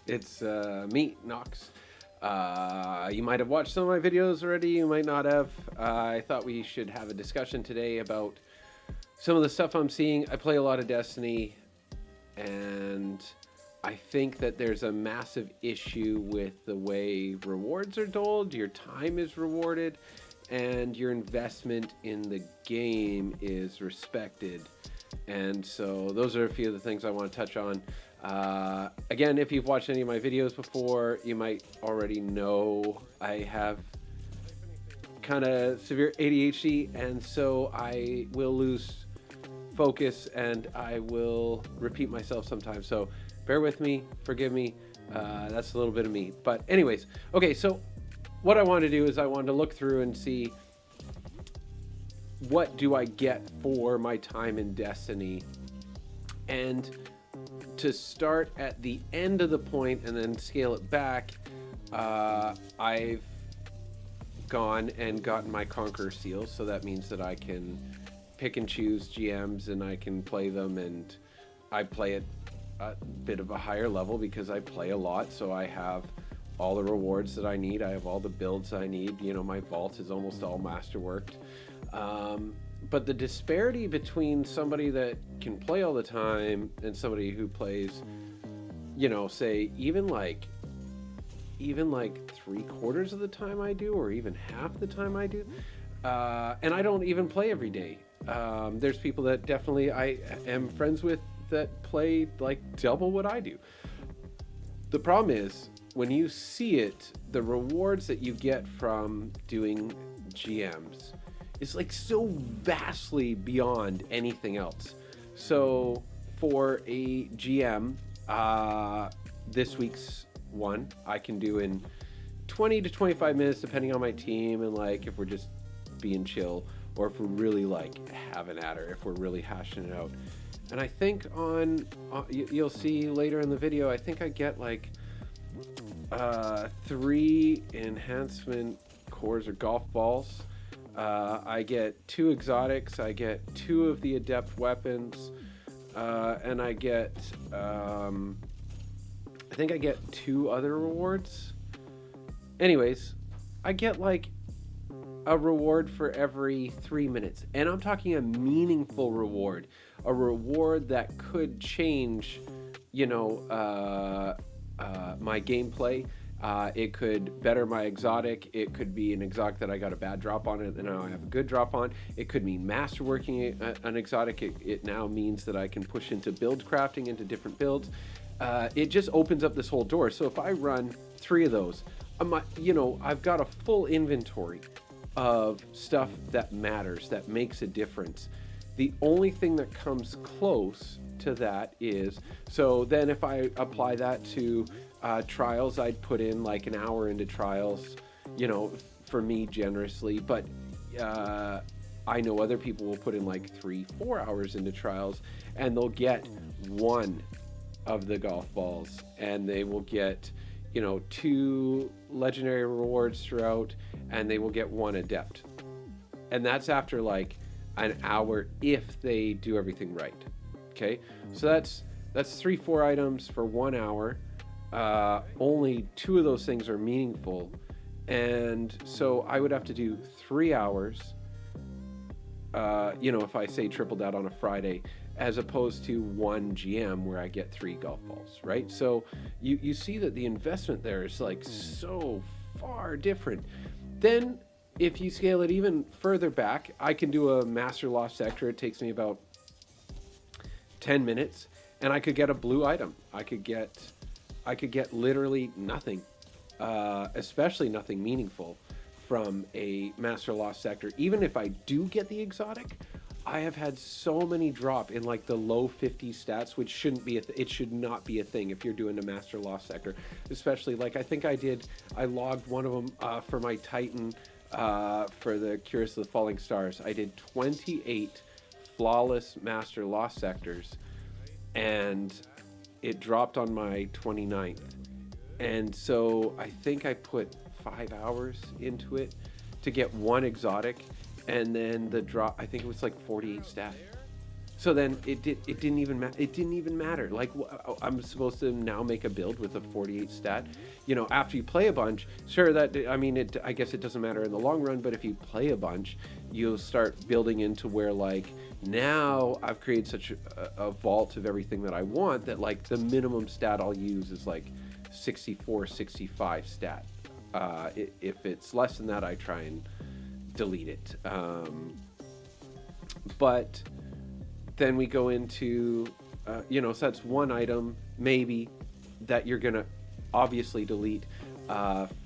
It's me, Knox. You might have watched some of my videos already, you might not have. I thought we should have a discussion today about some of the stuff I'm seeing. I play a lot of Destiny, and I think that there's a massive issue with the way rewards are doled, your time is rewarded, and your investment in the game is respected. And so those are a few of the things I want to touch on. Again, if you've watched any of my videos before, you might already know I have kind of severe ADHD, and so I will lose focus and I will repeat myself sometimes. So bear with me, forgive me. That's a little bit of me. But, anyways, okay, so what I want to do is I wanted to look through and see what do I get for my time in Destiny, and to start at the end of the point and then scale it back. I've gone and gotten my Conqueror Seal, so that means that I can pick and choose GMs and I can play them, and I play at a bit of a higher level because I play a lot, so I have all the rewards that I need. I have all the builds I need. You know, my vault is almost all masterworked. But the disparity between somebody that can play all the time and somebody who plays, you know, say even like 3/4 of the time I do, or even half the time I do, and I don't even play every day. There's people that definitely I am friends with that play like double what I do. The problem is when you see it, the rewards that you get from doing GMs is like so vastly beyond anything else. So for a GM, this week's one I can do in 20 to 25 minutes depending on my team, and like if we're just being chill, or if we're really like having at her, if we're really hashing it out. And I think you'll see later in the video, I think I get like 3 enhancement cores or golf balls. I get 2 exotics, I get 2 of the adept weapons, and I get, I think I get 2 other rewards. Anyways, I get like a reward for every 3 minutes, and I'm talking a meaningful reward, a reward that could change, you know, my gameplay. It could better my exotic. It could be an exotic that I got a bad drop on it and now I have a good drop on. It could mean masterworking an exotic. It now means that I can push into build crafting, into different builds. It just opens up this whole door. So if I run 3 of those, I've got a full inventory of stuff that matters, that makes a difference. The only thing that comes close to that is, so then if I apply that to trials, I'd put in like an hour into trials, you know, for me generously, but I know other people will put in like 3-4 hours into trials, and they'll get 1 of the golf balls, and they will get, you know, 2 legendary rewards throughout, and they will get 1 adept. And that's after like an hour if they do everything right. Okay, so that's 3-4 items for 1 hour. Only 2 of those things are meaningful, and so I would have to do 3 hours, if I say triple that on a Friday, as opposed to 1 GM where I get 3 golf balls, right? So you see that the investment there is like so far different. Then if you scale it even further back, I can do a Master Lost Sector. It takes me about 10 minutes, and I could get a blue item. I could get literally nothing, especially nothing meaningful from a Master Lost Sector. Even if I do get the exotic, I have had so many drop in like the low 50 stats, which shouldn't be it should not be a thing if you're doing a Master Lost Sector. Especially like I think I logged one of them for my Titan, for the Curious of the Falling Stars. I did 28 flawless Master Lost Sectors, and it dropped on my 29th. And so I think I put 5 hours into it to get 1 exotic, and then the drop, I think it was like 48 stat. So then it didn't even it didn't even matter. Like I'm supposed to now make a build with a 48 stat. You know, after you play a bunch, sure that I mean it. I guess it doesn't matter in the long run, but if you play a bunch, you'll start building into where like now I've created such a vault of everything that I want that like the minimum stat I'll use is like 64, 65 stat. If it's less than that, I try and delete it. But then we go into, you know, so that's one item maybe that you're going to obviously delete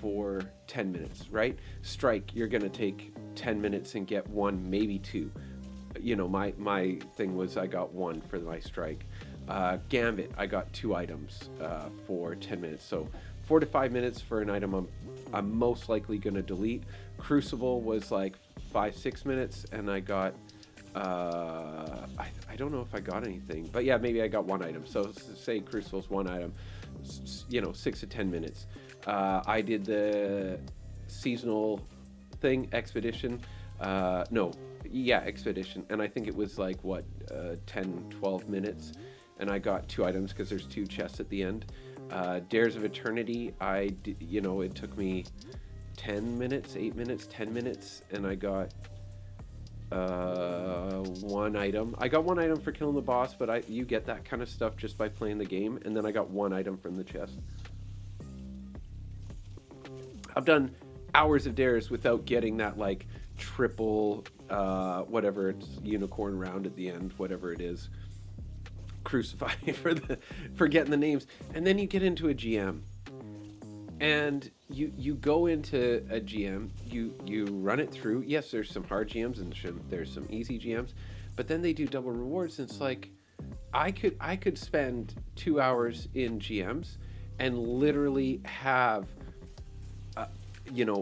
for 10 minutes, right? Strike, you're going to take 10 minutes and get one, maybe two. You know, my thing was I got one for my strike. Gambit, I got two items for 10 minutes. So 4 to 5 minutes for an item I'm most likely going to delete. Crucible was like 5-6 minutes, and I got I don't know if I got anything, but yeah, maybe I got one item. So say Crucible's one item, you know, 6 to 10 minutes. I did the seasonal thing, Expedition. Expedition. And I think it was like, 10, 12 minutes. And I got two items because there's two chests at the end. Dares of Eternity, it took me 10 minutes, 8 minutes, 10 minutes, and I got one item. I got one item for killing the boss, but you get that kind of stuff just by playing the game, and then I got one item from the chest. I've done hours of dares without getting that like triple whatever it's unicorn round at the end, whatever it is. Crucify for getting the names. And then you get into a GM. And you go into a GM, you run it through. Yes, there's some hard GMs and there's some easy GMs, but then they do double rewards, and it's like I could spend 2 hours in GMs and literally have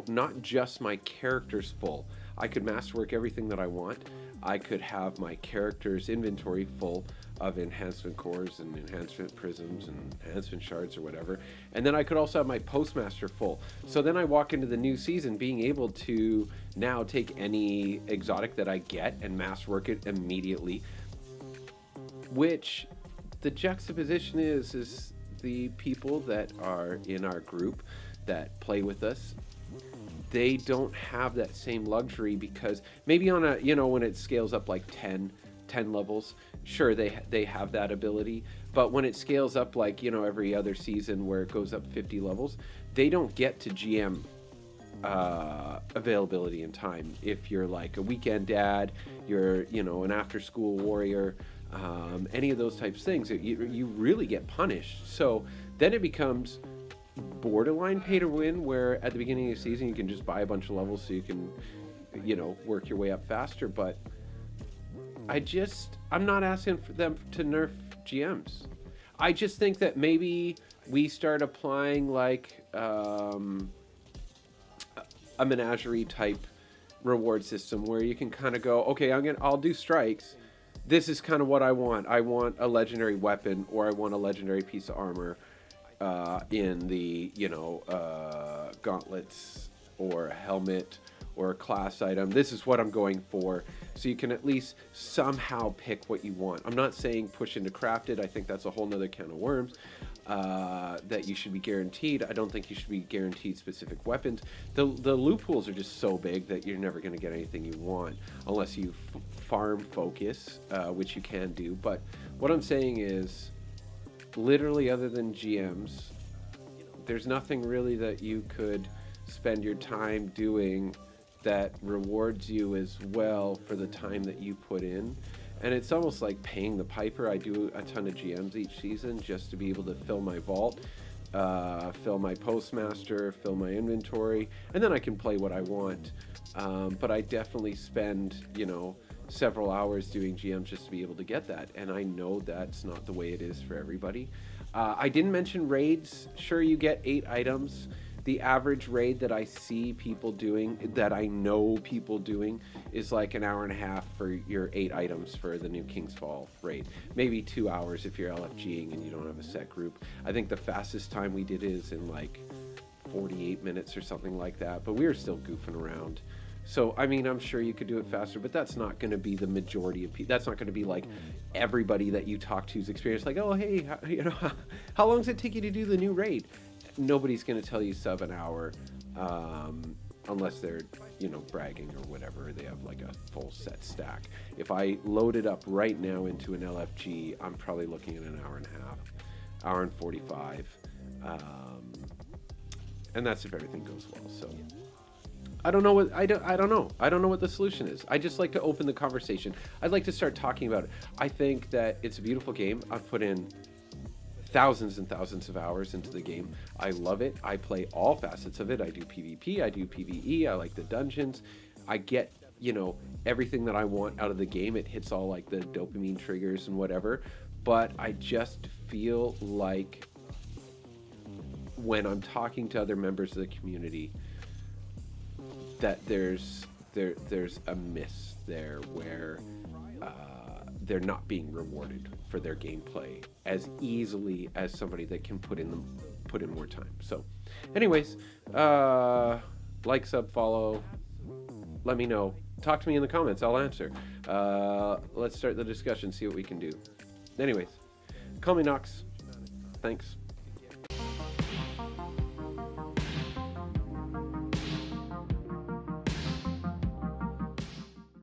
not just my characters full. I could masterwork everything that I want. I could have my character's inventory full of enhancement cores and enhancement prisms and enhancement shards or whatever. And then I could also have my postmaster full. So then I walk into the new season being able to now take any exotic that I get and masterwork it immediately. Which the juxtaposition is the people that are in our group that play with us, they don't have that same luxury, because maybe on a, when it scales up like 10 levels, sure, they have that ability. But when it scales up like, every other season where it goes up 50 levels, they don't get to GM availability in time. If you're like a weekend dad, you're, an after school warrior, any of those types of things, you really get punished. So then it becomes borderline pay to win, where at the beginning of the season you can just buy a bunch of levels so you can work your way up faster. But I'm not asking for them to nerf GMs. I just think that maybe we start applying like a menagerie type reward system where you can kind of go, okay, I'll do strikes. This is kind of what I want. I want a legendary weapon, or I want a legendary piece of armor in the gauntlets or a helmet or a class item. This is what I'm going for, so you can at least somehow pick what you want. I'm not saying push into crafted. I think that's a whole nother can of worms that you should be guaranteed. I don't think you should be guaranteed specific weapons. The loopholes are just so big that you're never going to get anything you want unless you farm focus, which you can do. But what I'm saying is, literally, other than GMs, there's nothing really that you could spend your time doing that rewards you as well for the time that you put in. And it's almost like paying the piper. I do a ton of GMs each season just to be able to fill my vault, fill my postmaster, fill my inventory, and then I can play what I want. But I definitely spend, several hours doing GMs just to be able to get that. And I know that's not the way it is for everybody. I didn't mention raids. Sure, you get 8 items. The average raid that I see people doing, that I know people doing, is like an hour and a half for your 8 items for the new King's Fall raid. Maybe 2 hours if you're LFGing and you don't have a set group. I think the fastest time we did is in like 48 minutes or something like that, but we were still goofing around So, I mean, I'm sure you could do it faster, but that's not going to be the majority of people. That's not going to be like everybody that you talk to's experience. Like, oh, hey, how long does it take you to do the new raid? Nobody's going to tell you sub an hour, unless they're, bragging or whatever. They have like a full set stack. If I load it up right now into an LFG, I'm probably looking at an hour and a half, hour and 45. And that's if everything goes well. So I don't know what I don't know. I don't know what the solution is. I just like to open the conversation. I'd like to start talking about it. I think that it's a beautiful game. I've put in thousands and thousands of hours into the game. I love it. I play all facets of it. I do PvP, I do PvE, I like the dungeons. I get, everything that I want out of the game. It hits all like the dopamine triggers and whatever. But I just feel like when I'm talking to other members of the community that there's a miss there where they're not being rewarded for their gameplay as easily as somebody that can put in more time. So anyways, like, sub, follow, let me know, talk to me in the comments, I'll answer. Let's start the discussion, see what we can do. Anyways, call me Knox. Thanks.